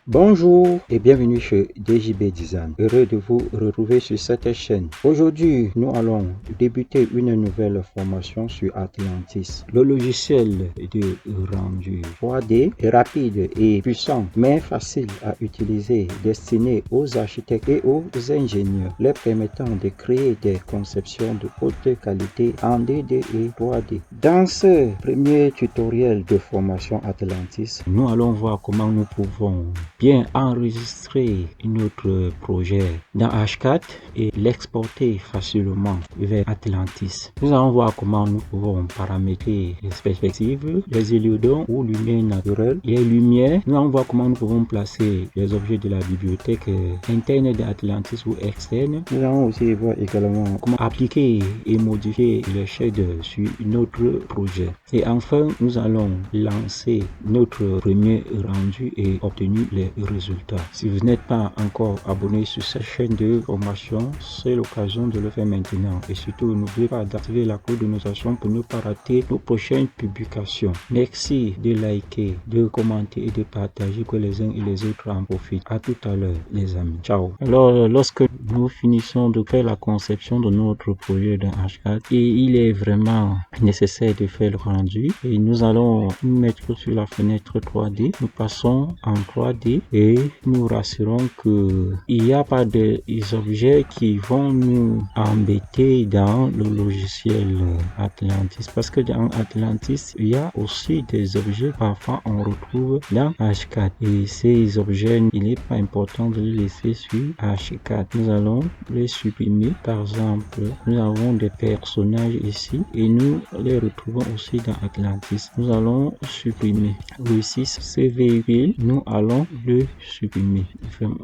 Bonjour et bienvenue chez DJB Design. Heureux de vous retrouver sur cette chaîne. Aujourd'hui, nous allons débuter une nouvelle formation sur Atlantis. Le logiciel de rendu 3D est rapide et puissant, mais facile à utiliser, destiné aux architectes et aux ingénieurs, leur permettant de créer des conceptions de haute qualité en 2D et 3D. Dans ce premier tutoriel de formation Atlantis, nous allons voir comment nous pouvons bien enregistrer notre projet dans H4 et l'exporter facilement vers Atlantis. Nous allons voir comment nous pouvons paramétrer les perspectives, les héliodons ou lumière naturelle, les lumières. Nous allons voir comment nous pouvons placer les objets de la bibliothèque interne d'Atlantis ou externe. Nous allons aussi voir également comment appliquer et modifier les shaders sur notre projet. Et enfin, nous allons lancer notre premier rendu et obtenir les résultats. Si vous n'êtes pas encore abonné sur cette chaîne de formation, c'est l'occasion de le faire maintenant. Et surtout, n'oubliez pas d'activer la cloche de notification pour ne pas rater nos prochaines publications. Merci de liker, de commenter et de partager, que les uns et les autres en profitent. À tout à l'heure, les amis. Ciao. Alors, lorsque nous finissons de faire la conception de notre projet dans H4, et il est vraiment nécessaire de faire le rendu, et nous allons nous mettre sur la fenêtre 3D. Nous passons en 3D et nous rassurons que il n'y a pas des objets qui vont nous embêter dans le logiciel Atlantis, parce que dans Atlantis il y a aussi des objets parfois on retrouve dans H4 et ces objets il n'est pas important de les laisser sur H4. Nous allons les supprimer. Par exemple, nous avons des personnages ici et nous les retrouvons aussi dans Atlantis. Nous allons supprimer aussi ce véhicule, nous allons le supprimer.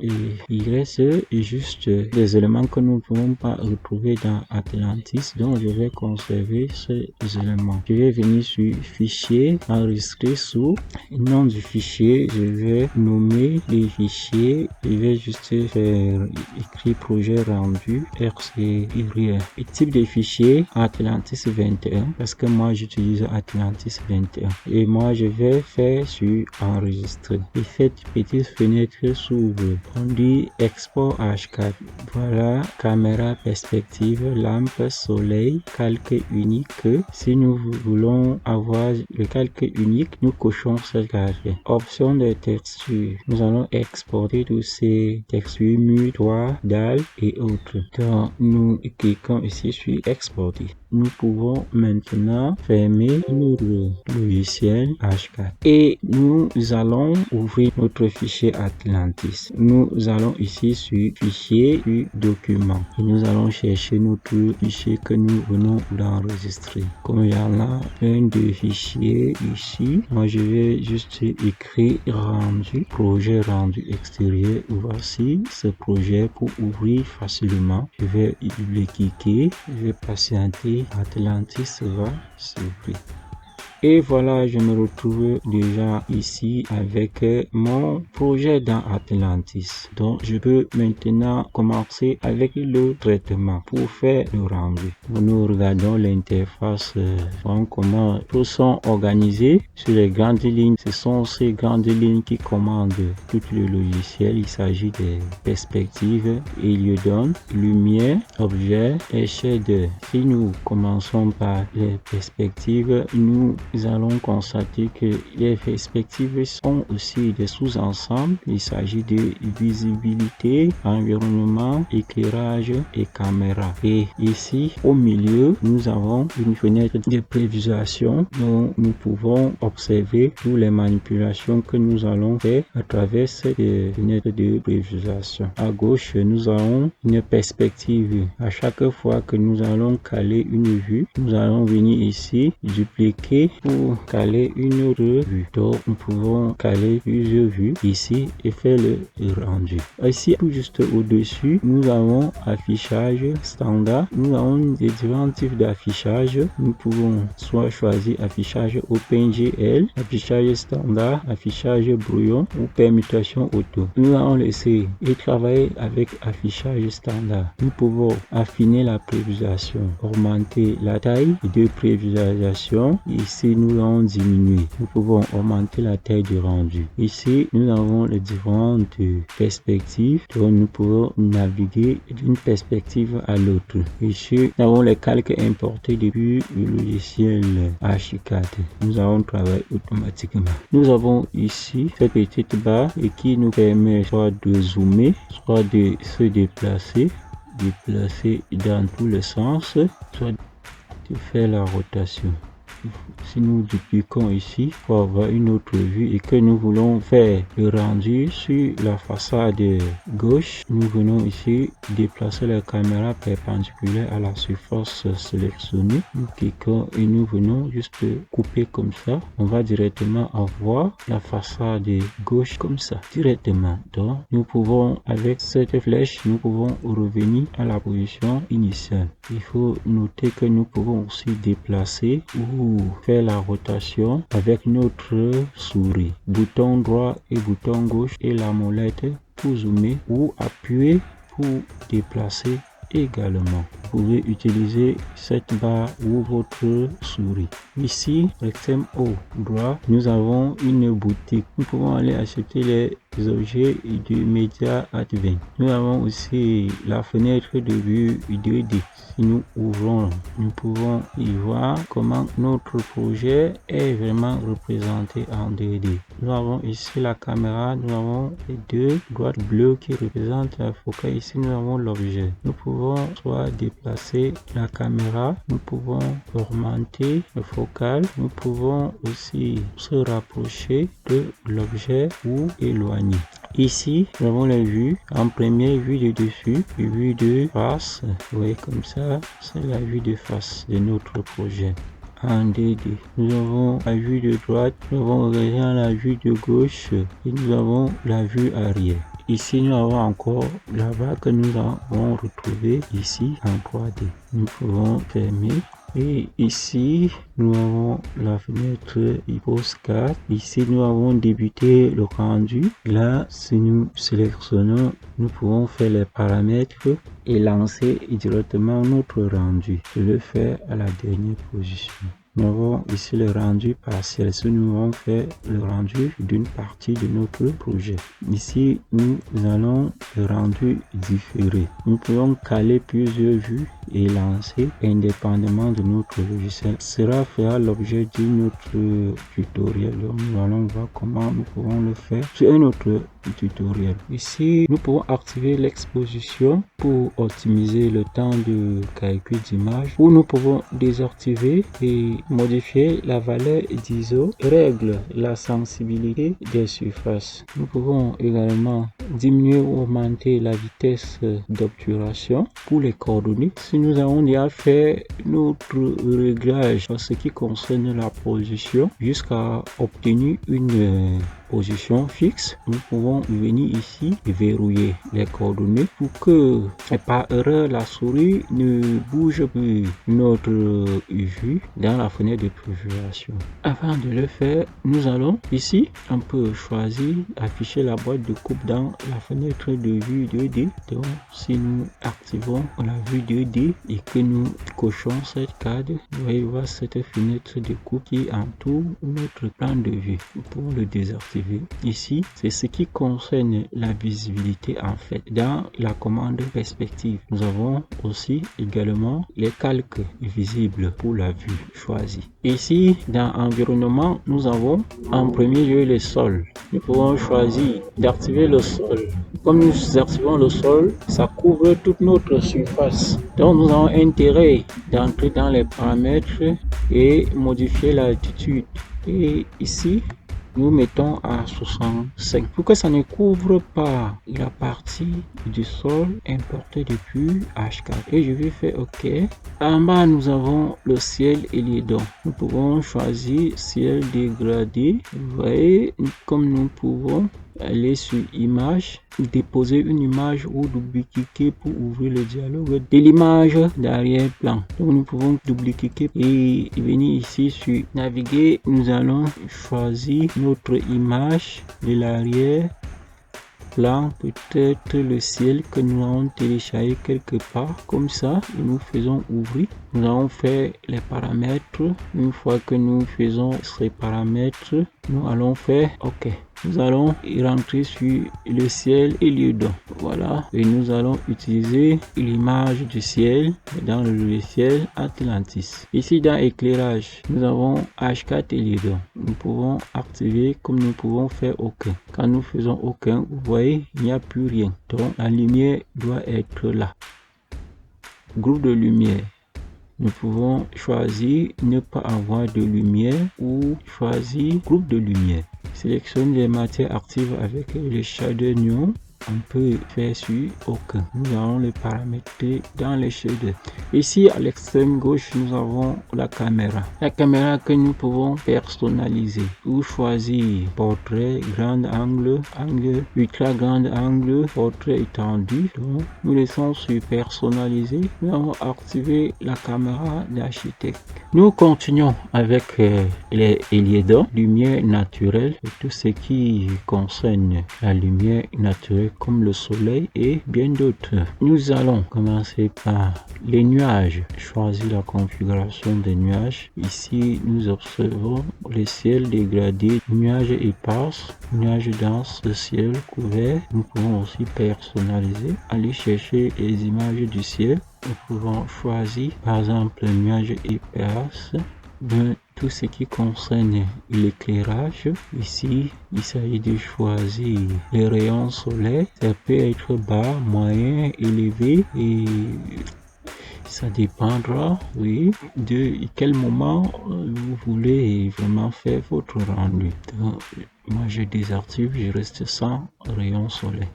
Et il reste juste des éléments que nous ne pouvons pas retrouver dans Atlantis, donc je vais conserver ces éléments. Je vais venir sur fichier, enregistrer sous nom du fichier, je vais nommer les fichiers, je vais juste faire écrit projet rendu RCY et type de fichier Atlantis 21 parce que moi j'utilise Atlantis 21 et moi je vais faire sur enregistrer et cette petite fenêtre s'ouvre. On dit export H4. Voilà, caméra, perspective, lampe, soleil, calque unique. Si nous voulons avoir le calque unique, nous cochons cette case. Option de texture. Nous allons exporter tous ces textures, murs, toits, dalles et autres. Donc, nous cliquons ici sur exporter. Nous pouvons maintenant fermer notre logiciel H4 et nous allons ouvrir notre fichier Atlantis. Nous allons ici sur fichier puis document et nous allons chercher notre fichier que nous venons d'enregistrer. Comme il y en a plein de fichiers ici, moi je vais juste écrire rendu, projet rendu extérieur. Voici ce projet pour ouvrir facilement. Je vais double-cliquer, je vais patienter. Atlantis va s'ouvrir. Et voilà, je me retrouve déjà ici avec mon projet dans Atlantis. Donc, je peux maintenant commencer avec le traitement pour faire le rendu. Nous regardons l'interface, comment tout sont organisés sur les grandes lignes. Ce sont ces grandes lignes qui commandent tout le logiciel. Il s'agit des perspectives, héliodon, lumière, objet et shader. Si nous commençons par les perspectives, nous allons constater que les perspectives sont aussi des sous-ensembles. Il s'agit de visibilité, environnement, éclairage et caméra. Et ici, au milieu, nous avons une fenêtre de prévisualisation dont nous pouvons observer toutes les manipulations que nous allons faire à travers cette fenêtre de prévisualisation. À gauche, nous avons une perspective. À chaque fois que nous allons caler une vue, nous allons venir ici, dupliquer pour caler une autre vue. Donc, nous pouvons caler plusieurs vues ici et faire le rendu. Ici, tout juste au-dessus, nous avons affichage standard. Nous avons des différents types d'affichage. Nous pouvons soit choisir affichage OpenGL, affichage standard, affichage brouillon ou permutation auto. Nous allons laisser et travailler avec affichage standard. Nous pouvons affiner la prévisualisation, augmenter la taille de prévisualisation. Ici, Ici, nous allons diminuer. Nous pouvons augmenter la taille du rendu. Ici, nous avons les différentes perspectives. Donc, nous pouvons naviguer d'une perspective à l'autre. Ici, nous avons les calques importés depuis le logiciel Archicad. Nous allons travailler automatiquement. Nous avons ici cette petite barre et qui nous permet soit de zoomer, soit de se déplacer dans tous les sens, soit de faire la rotation. Si nous dupliquons ici pour avoir une autre vue et que nous voulons faire le rendu sur la façade gauche, nous venons ici déplacer la caméra perpendiculaire à la surface sélectionnée. Nous cliquons et nous venons juste couper comme ça. On va directement avoir la façade gauche comme ça directement. Donc nous pouvons, avec cette flèche, nous pouvons revenir à la position initiale. Il faut noter que nous pouvons aussi déplacer ou faire la rotation avec notre souris. Bouton droit et bouton gauche et la molette pour zoomer ou appuyer pour déplacer également. Vous pouvez utiliser cette barre ou votre souris. Ici, rectangle haut droit, nous avons une boutique. Nous pouvons aller acheter les objets du média Advent. Nous avons aussi la fenêtre de vue 2D. Si nous ouvrons, nous pouvons y voir comment notre projet est vraiment représenté en 2D. Nous avons ici la caméra, nous avons les deux droites bleues qui représentent la focale. Ici, nous avons l'objet. Nous pouvons soit déplacer la caméra, nous pouvons augmenter le focal, nous pouvons aussi se rapprocher de l'objet ou éloigner. Ici, nous avons les vues. En première, vue de dessus, vue de face. Vous voyez comme ça, c'est la vue de face de notre projet. En 2D, nous avons la vue de droite, nous avons la vue de gauche et nous avons la vue arrière. Ici, nous avons encore la barre que nous avons retrouvée ici en 3D. Nous pouvons fermer. Et ici, nous avons la fenêtre postcard. Ici, nous avons débuté le rendu. Là, si nous sélectionnons, nous pouvons faire les paramètres et lancer directement notre rendu. Je le fais à la dernière position. Nous avons ici le rendu partiel. Si nous allons faire le rendu d'une partie de notre projet. Ici, nous allons le rendu différé. Nous pouvons caler plusieurs vues et lancer indépendamment de notre logiciel. Cela fera l'objet d'un autre tutoriel. Donc, nous allons voir comment nous pouvons le faire sur un autre tutoriel. Ici, nous pouvons activer l'exposition pour optimiser le temps de calcul d'image, ou nous pouvons désactiver et modifier la valeur d'ISO, règle la sensibilité des surfaces. Nous pouvons également diminuer ou augmenter la vitesse d'obturation pour les coordonnées. Si nous avons déjà fait notre réglage en ce qui concerne la position jusqu'à obtenir une position fixe, nous pouvons venir ici et verrouiller les coordonnées pour que par erreur la souris ne bouge plus notre vue dans la fenêtre de préfiguration. Avant de le faire, nous allons ici, on peut choisir afficher la boîte de coupe dans la fenêtre de vue 2D. Donc si nous activons la vue 2D et que nous cochons cette carte, vous allez voir cette fenêtre de coupe qui entoure notre plan de vue. Nous pouvons le désactiver. Ici, c'est ce qui concerne la visibilité en fait. Dans la commande perspective, nous avons aussi également les calques visibles pour la vue choisie. Ici, dans environnement, nous avons en premier lieu le sol. Nous pouvons choisir d'activer le sol. Comme nous activons le sol, ça couvre toute notre surface. Donc nous avons intérêt d'entrer dans les paramètres et modifier l'altitude. Et ici, nous mettons à 65 pour que ça ne couvre pas la partie du sol importée depuis H4. Et je vais faire OK. En bas, nous avons le ciel et les dents. Nous pouvons choisir ciel dégradé. Vous voyez, comme nous pouvons aller sur image, déposer une image ou double-cliquer pour ouvrir le dialogue de l'image d'arrière-plan. Donc nous pouvons double-cliquer et venir ici sur naviguer. Nous allons choisir notre image de l'arrière plan, peut-être le ciel que nous avons téléchargé quelque part comme ça, et nous faisons ouvrir. nous allons faire les paramètres. Une fois que nous faisons ces paramètres, nous allons faire OK. Nous allons y rentrer sur le ciel Heliodon. Voilà. Et nous allons utiliser l'image du ciel dans le logiciel Atlantis. Ici dans éclairage, nous avons H4 Heliodon. Nous pouvons activer comme nous pouvons faire aucun. Quand nous faisons aucun, vous voyez, il n'y a plus rien. Donc la lumière doit être là. Groupe de lumière. Nous pouvons choisir ne pas avoir de lumière ou choisir groupe de lumière. Sélectionne les matières actives avec le shader neon. On peut faire sur aucun. Nous allons le paramétrer dans les shaders. Ici à l'extrême gauche, nous avons la caméra. La caméra que nous pouvons personnaliser ou choisir portrait, grand angle, angle ultra grand angle, portrait étendu. Donc nous laissons sur personnaliser. Nous allons activer la caméra d'architecte. Nous continuons avec les Heliodon, lumière naturelle, et tout ce qui concerne la lumière naturelle comme le soleil et bien d'autres. Nous allons commencer par les nuages. Choisir la configuration des nuages. Ici, nous observons le ciel dégradé, nuages épars, nuages denses, le ciel couvert. Nous pouvons aussi personnaliser, aller chercher les images du ciel. Nous pouvons choisir par exemple le nuage épars. Tout ce qui concerne l'éclairage. Ici, il s'agit de choisir les rayons solaires. Ça peut être bas, moyen, élevé et ça dépendra, oui, de quel moment vous voulez vraiment faire votre rendu. Donc, moi, je désactive, je reste sans rayons solaires.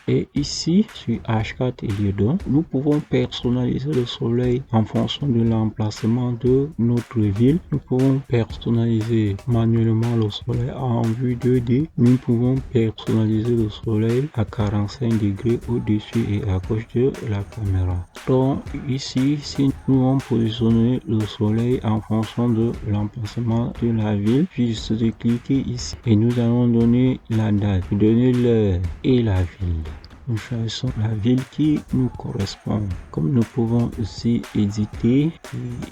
Et ici, sur H4 Heliodon, nous pouvons personnaliser le soleil en fonction de l'emplacement de notre ville. Nous pouvons personnaliser manuellement le soleil en vue 2D. Nous pouvons personnaliser le soleil à 45 degrés au-dessus et à gauche de la caméra. Donc ici, si nous allons positionner le soleil en fonction de l'emplacement de la ville, juste de cliquer ici et nous allons donner la date, donner l'heure et la ville. Nous choisissons la ville qui nous correspond. Comme nous pouvons aussi éditer,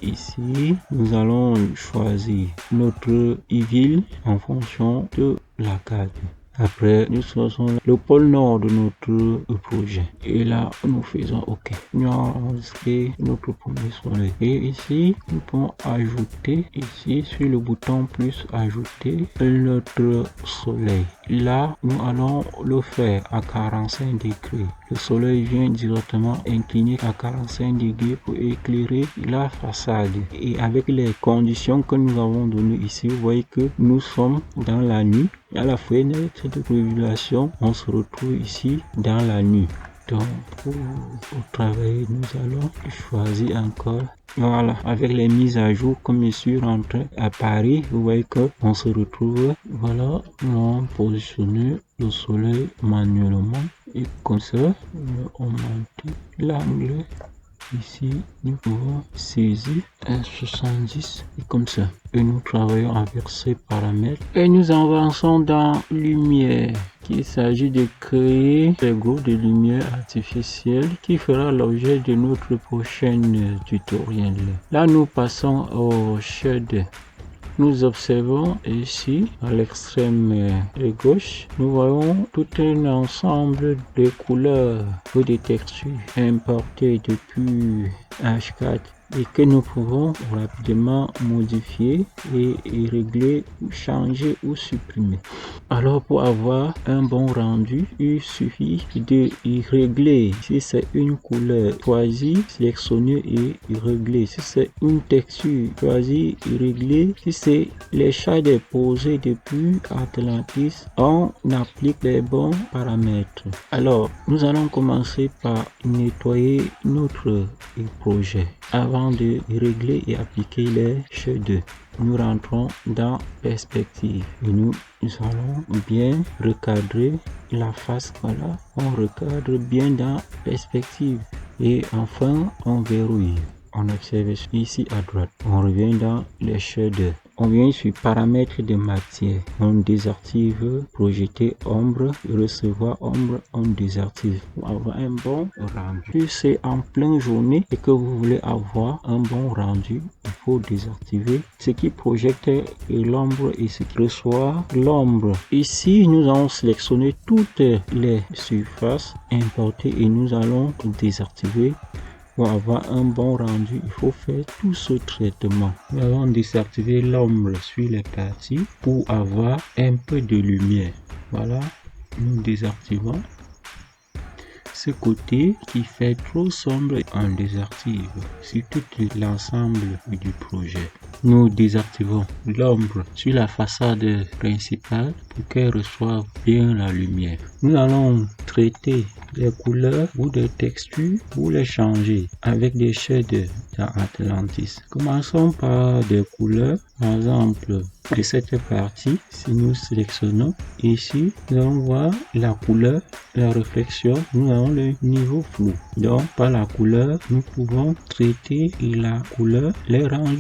ici, nous allons choisir notre ville en fonction de la carte. Après, nous choisissons le pôle nord de notre projet. Et là, nous faisons OK. Nous allons enregistrer notre premier soleil. Et ici, nous pouvons ajouter, ici, sur le bouton plus ajouter, notre soleil. Là, nous allons le faire à 45 degrés. Le soleil vient directement incliné à 45 degrés pour éclairer la façade. Et avec les conditions que nous avons données ici, vous voyez que nous sommes dans la nuit. À la fenêtre de régulation, on se retrouve ici dans la nuit. Donc, pour travailler, nous allons choisir encore. Voilà, avec les mises à jour, comme je suis rentré à Paris, vous voyez qu'on se retrouve. Voilà, nous allons positionner le soleil manuellement. Et comme ça, on monte l'angle. Ici, nous pouvons saisir un 70 et comme ça. Et nous travaillons avec ces paramètres. Et nous avançons dans lumière. Il s'agit de créer des groupes de lumière artificielle qui fera l'objet de notre prochain tutoriel. Là, nous passons au shade. Nous observons ici, à l'extrême gauche, nous voyons tout un ensemble de couleurs ou de textures importées depuis H4 et que nous pouvons rapidement modifier et régler, changer ou supprimer. Alors pour avoir un bon rendu, il suffit de y régler. Si c'est une couleur, choisir, sélectionner et régler. Si c'est une texture, choisir et régler. Si c'est les shaders posés depuis Atlantis, on applique les bons paramètres. Alors nous allons commencer par nettoyer notre projet avant de régler et appliquer les shaders. Nous rentrons dans perspective et nous allons bien recadrer la face. Voilà, on recadre bien dans perspective et enfin on verrouille. On observe ici à droite. On revient dans les shaders. on vient sur paramètres de matière. On désactive projeter ombre, recevoir ombre, on désactive pour avoir un bon rendu. Si c'est en pleine journée et que vous voulez avoir un bon rendu, il faut désactiver ce qui projette l'ombre et ce qui reçoit l'ombre. Ici, nous allons sélectionner toutes les surfaces importées et nous allons désactiver. Pour avoir un bon rendu, il faut faire tout ce traitement. Nous allons désactiver l'ombre sur les parties pour avoir un peu de lumière. Voilà, nous désactivons. Ce côté qui fait trop sombre, on désactive sur tout l'ensemble du projet. Nous désactivons l'ombre sur la façade principale pour qu'elle reçoive bien la lumière. Nous allons traiter les couleurs ou des textures pour les changer avec des shaders dans Atlantis. Commençons par des couleurs. Par exemple, de cette partie, si nous sélectionnons ici, nous allons voir la couleur, la réflexion, nous avons le niveau flou. Donc, par la couleur, nous pouvons traiter la couleur, les rendre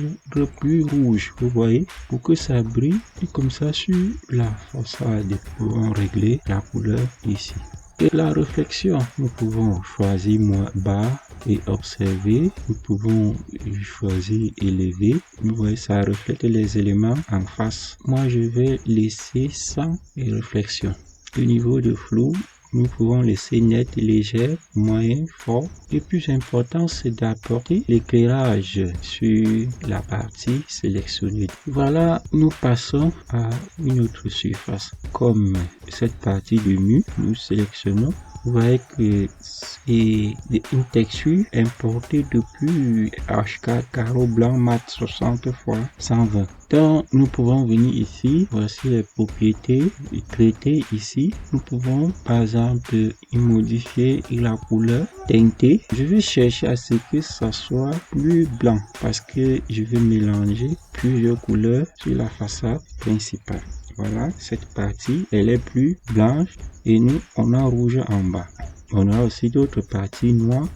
plus rouges, vous voyez, pour que ça brille et comme ça sur la façade. Nous pouvons régler la couleur ici. Et la réflexion, nous pouvons choisir moins bas et observer. Nous pouvons choisir élevé. Vous voyez, ça reflète les éléments en face. Moi, je vais laisser sans réflexion. Le niveau de flou, nous pouvons laisser net, léger, moyen, fort. Le plus important, c'est d'apporter l'éclairage sur la partie sélectionnée. Voilà, nous passons à une autre surface. Comme cette partie de mur, nous sélectionnons. Vous voyez que c'est une texture importée depuis H4 carreau blanc mat 60 x 120. Donc nous pouvons venir ici, voici les propriétés traiter ici. Nous pouvons par exemple modifier la couleur teintée. Je vais chercher à ce que ça soit plus blanc parce que je vais mélanger plusieurs couleurs sur la façade principale. Voilà, cette partie, elle est plus blanche et nous, on a rouge en bas. On a aussi d'autres parties noires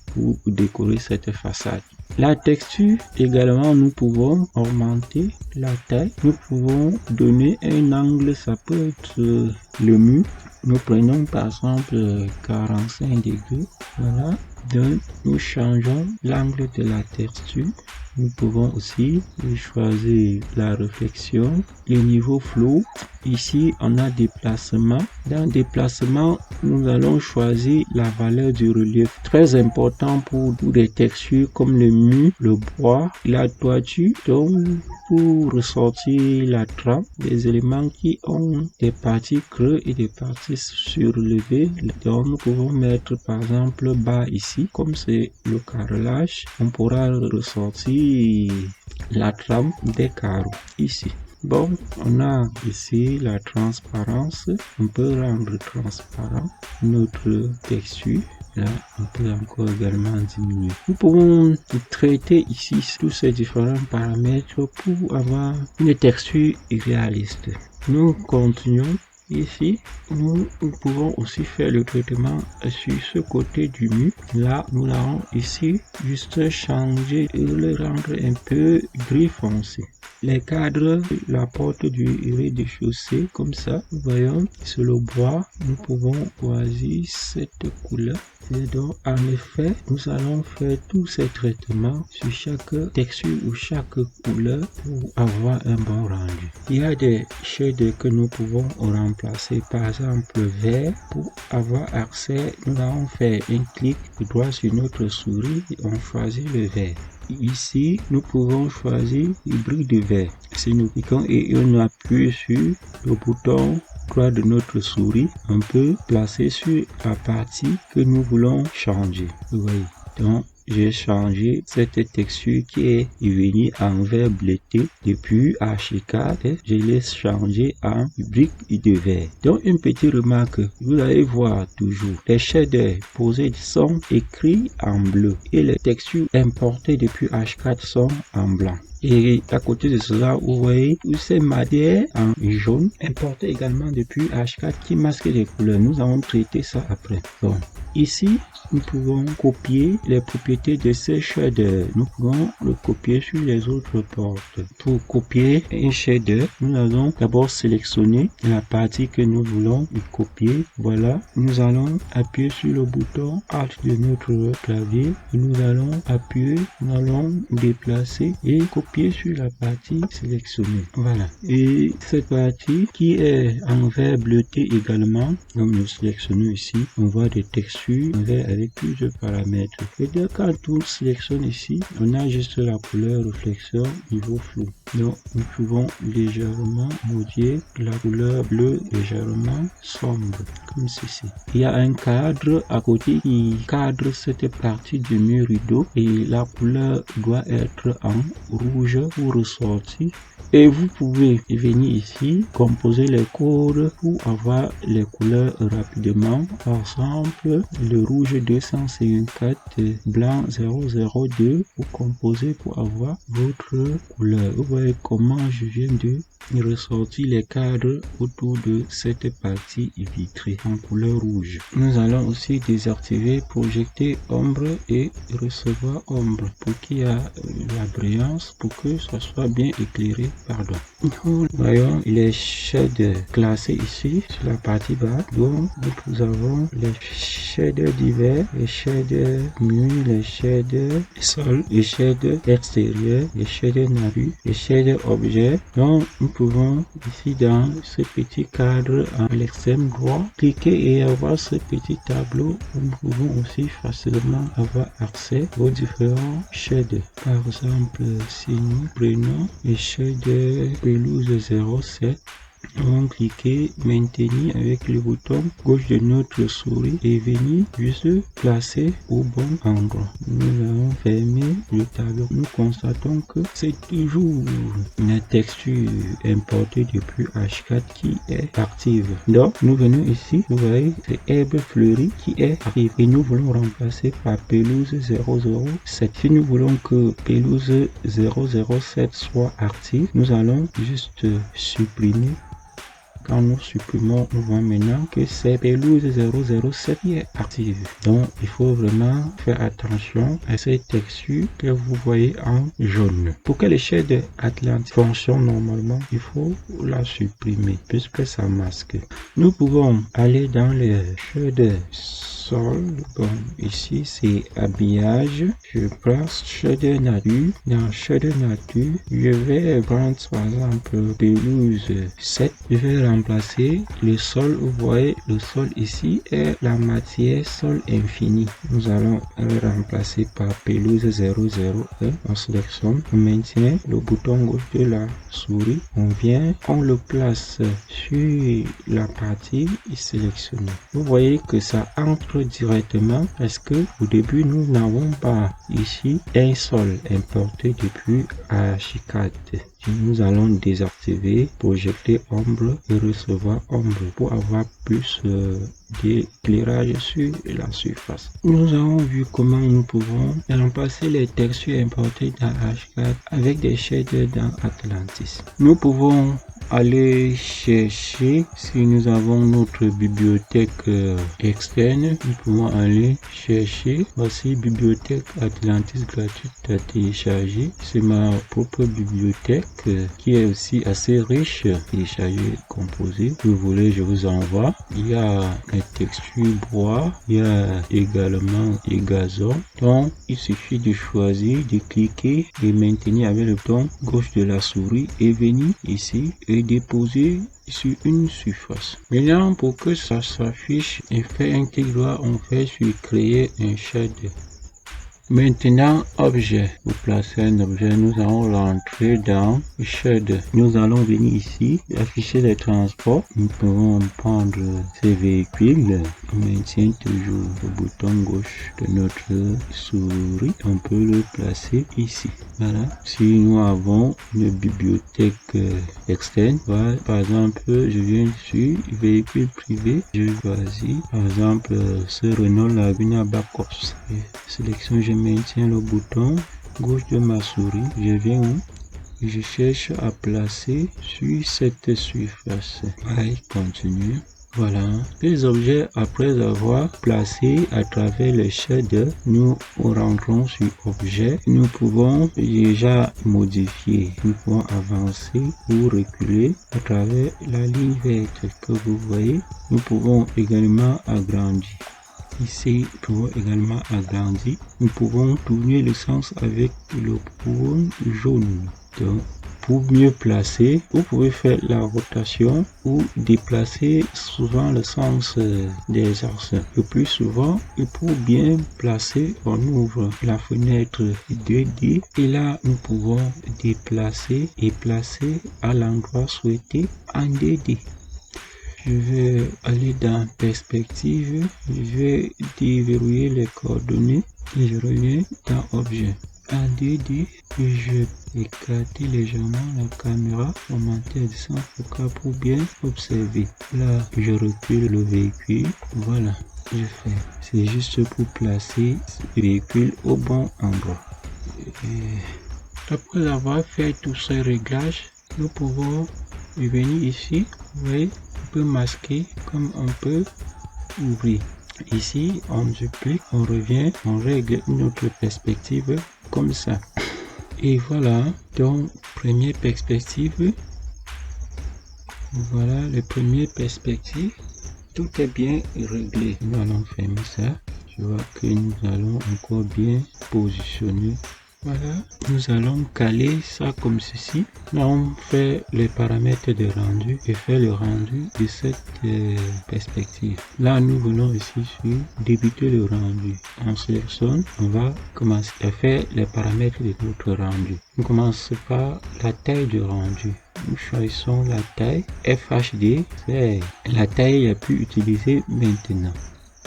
pour décorer cette façade. La texture, également, nous pouvons augmenter la taille. Nous pouvons donner un angle, ça peut être le mur. Nous prenons par exemple 45 degrés. Voilà, donc nous changeons l'angle de la texture. Nous pouvons aussi choisir la réflexion, le niveau flou. Ici, on a déplacement. Dans déplacement, nous allons choisir la valeur du relief. Très important pour des textures comme le mur, le bois, la toiture. Donc, pour ressortir la trame, des éléments qui ont des parties creux et des parties surlevées. Donc, nous pouvons mettre par exemple bas ici, comme c'est le carrelage. On pourra ressortir la trame des carreaux ici. Bon, on a ici la transparence. On peut rendre transparent notre texture. Là, on peut encore également diminuer. Nous pouvons traiter ici tous ces différents paramètres pour avoir une texture réaliste. Nous continuons. Ici, nous pouvons aussi faire le traitement sur ce côté du mur. Là, nous allons ici juste changer et le rendre un peu gris foncé. Les cadres, la porte du rez-de-chaussée, comme ça, voyons, sur le bois, nous pouvons choisir cette couleur. Et donc, en effet, nous allons faire tous ces traitements sur chaque texture ou chaque couleur pour avoir un bon rendu. Il y a des shades que nous pouvons remplacer, par exemple vert. Pour avoir accès, nous allons faire un clic droit sur notre souris et on choisit le vert. Ici, nous pouvons choisir hybride de vert. Si nous cliquons et on appuie sur le bouton droit de notre souris, on peut placer sur la partie que nous voulons changer. Vous voyez. Donc, j'ai changé cette texture qui est venue en vert bleuté depuis H4. Je l'ai changé en brique de vert. Donc, une petite remarque, vous allez voir toujours les shaders posés sont écrits en bleu et les textures importées depuis H4 sont en blanc. Et à côté de cela, vous voyez tous ces matières en jaune importées également depuis H4 qui masquent les couleurs. Nous allons traiter ça après. Bon. ici, nous pouvons copier les propriétés de ces shaders. Nous pouvons le copier sur les autres portes. Pour copier un shader, nous allons d'abord sélectionner la partie que nous voulons copier. Voilà, nous allons appuyer sur le bouton Alt de notre clavier. Et nous allons appuyer, nous allons déplacer et copier sur la partie sélectionnée. Voilà. Et cette partie qui est en vert bleuté également, comme nous sélectionnons ici, on voit des textures en vert avec plusieurs paramètres. Et dès quand on sélectionne ici, on a juste la couleur réflexion niveau flou. Donc nous pouvons légèrement modifier la couleur bleue légèrement sombre comme ceci. Il y a un cadre à côté qui cadre cette partie du mur rideau et la couleur doit être en rouge pour ressortir. Et vous pouvez venir ici, composer les codes pour avoir les couleurs rapidement. Par exemple, le rouge 254, blanc 002, vous composez pour avoir votre couleur. Vous voyez comment je viens de ressortir les cadres autour de cette partie vitrée en couleur rouge. Nous allons aussi désactiver projeter ombre et recevoir ombre pour qu'il y ait la brillance, pour que ça soit bien éclairé. Pardon. Nous voyons les shaders classés ici sur la partie bas. Donc nous avons les shaders divers, les shaders mur, les shaders sol, les shaders extérieurs, les shaders nature, les shaders objets. Donc nous pouvons ici dans ce petit cadre à l'extrême droit cliquer et avoir ce petit tableau où nous pouvons aussi facilement avoir accès aux différents shaders. Par exemple, si nous prenons les shaders pelouse 07, on va cliquer maintenir avec le bouton gauche de notre souris et venir juste placer au bon endroit. Nous allons fermer le tableau. Nous constatons que c'est toujours une texture importée depuis H4 qui est active. Donc nous venons ici, vous voyez c'est herbe fleurie qui est active et nous voulons remplacer par pelouse 007. Si nous voulons que pelouse 007 soit active, nous allons juste supprimer. Quand nous supprimons, nous voyons maintenant que c'est pelouse 007 qui est active. Donc, il faut vraiment faire attention à cette texture que vous voyez en jaune. Pour que les shaders Atlantis fonctionnent normalement, il faut la supprimer puisque ça masque. Nous pouvons aller dans les shaders sol. Bon, ici c'est habillage. Je place shader nature. Dans shader nature, je vais prendre par exemple pelouse 7. Je vais remplacer le sol. Vous voyez le sol ici est la matière sol infini. Nous allons le remplacer par pelouse 001. On sélectionne, on maintient le bouton gauche de la souris. On vient, on le place sur la partie sélectionnée. Vous voyez que ça entre directement parce que au début nous n'avons pas ici un sol importé depuis H4. Nous allons désactiver projeter ombre et recevoir ombre pour avoir plus d'éclairage sur la surface. Nous avons vu comment nous pouvons remplacer les textures importées dans H4 avec des shaders dans Atlantis. Nous pouvons aller chercher, si nous avons notre bibliothèque externe, nous pouvons aller chercher. Voici bibliothèque Atlantis gratuite à télécharger. C'est ma propre bibliothèque qui est aussi assez riche. Télécharger, composer. Si vous voulez, je vous envoie. Il y a les textures bois, il y a également les gazons. Donc, il suffit de choisir, de cliquer et maintenir avec le bouton gauche de la souris et venir ici et déposer sur une surface. Maintenant, pour que ça s'affiche, effet intégral, on fait sur créer un shader. Maintenant, objet. Vous placez un objet, nous allons rentrer dans shader. Nous allons venir ici, afficher les transports. Nous pouvons prendre ces véhicules. On maintient toujours le bouton gauche de notre souris. On peut le placer ici. Voilà. Si nous avons une bibliothèque externe, voilà. Par exemple, je viens sur véhicule privé. Je choisis, par exemple, ce Renault Laguna Backups. Sélection, je maintiens le bouton gauche de ma souris. Je viens où? Je cherche à placer sur cette surface. Pareil, continue. Voilà, les objets après avoir placé à travers le shader, nous rentrons sur objet. Nous pouvons déjà modifier, nous pouvons avancer ou reculer à travers la ligne verte que vous voyez. Nous pouvons également agrandir. Ici, nous pouvons également agrandir. Nous pouvons tourner le sens avec le bouton jaune. Donc, pour mieux placer, vous pouvez faire la rotation ou déplacer souvent le sens des axes. Le plus souvent, et pour bien placer, on ouvre la fenêtre 2D et là, nous pouvons déplacer et placer à l'endroit souhaité en 2D. Je vais aller dans perspective, je vais déverrouiller les coordonnées et je reviens dans objet. En 2D, je vais écarter légèrement la caméra, augmenter la distance focale pour bien observer. Là, je recule le véhicule. Voilà, je fais. C'est juste pour placer ce véhicule au bon endroit. Et après avoir fait tous ces réglages, nous pouvons venir ici. Vous voyez, on peut masquer comme on peut ouvrir. Ici, on duplique, on revient, on règle notre perspective comme ça. Et voilà, donc première perspective. Voilà les premières perspectives. Tout est bien réglé. Nous allons fermer ça. Je vois que nous allons encore bien positionner. Voilà, nous allons caler ça comme ceci. Là, on fait les paramètres de rendu et fait le rendu de cette perspective. Là, nous venons ici sur débuter le rendu. On sélectionne, on va commencer à faire les paramètres de notre rendu. On commence par la taille du rendu. Nous choisissons la taille FHD, c'est la taille la plus utilisée maintenant.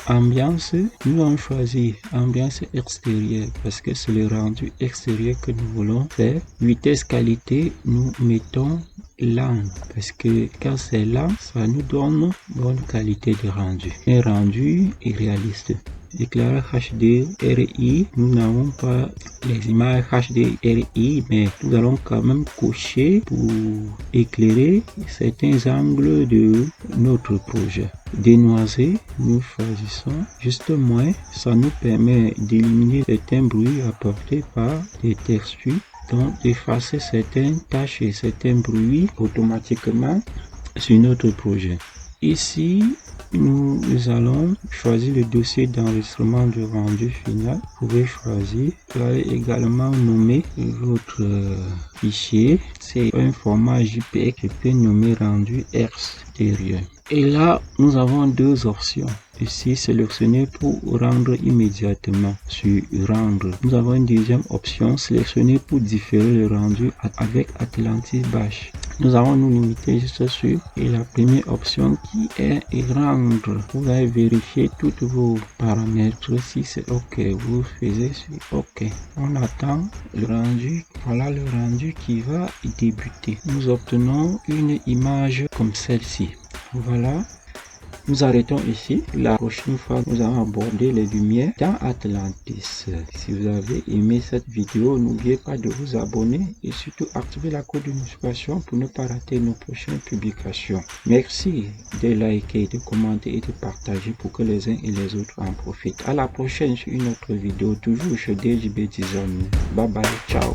Ambiance, nous avons choisi ambiance extérieure parce que c'est le rendu extérieur que nous voulons faire. Vitesse qualité, nous mettons lent parce que quand c'est lent, ça nous donne bonne qualité de rendu. Un rendu est réaliste. Éclairage HD RI, nous n'avons pas les images HD RI, mais nous allons quand même cocher pour éclairer certains angles de notre projet. Dénoiser, nous choisissons juste moins, ça nous permet d'éliminer certains bruits apportés par des textures, donc d'effacer certaines tâches et certains bruits automatiquement sur notre projet. Ici, nous allons choisir le dossier d'enregistrement du rendu final. Vous pouvez choisir. Vous allez également nommer votre fichier. C'est un format JPEG. Je peux nommer rendu extérieur. Et là, nous avons deux options. Ici, sélectionner pour rendre immédiatement sur rendre. Nous avons une deuxième option, sélectionner pour différer le rendu avec Atlantis Bash. Nous allons nous limiter juste sur et la première option qui est rendre. Vous allez vérifier tous vos paramètres. Si c'est OK, vous faites sur OK. On attend le rendu. Voilà le rendu qui va débuter. Nous obtenons une image comme celle-ci. Voilà. Nous arrêtons ici. La prochaine fois, nous allons aborder les lumières dans Atlantis. Si vous avez aimé cette vidéo, n'oubliez pas de vous abonner et surtout activer la cloche de notification pour ne pas rater nos prochaines publications. Merci de liker, de commenter et de partager pour que les uns et les autres en profitent. À la prochaine sur une autre vidéo, toujours chez DJB Design. Bye bye, ciao.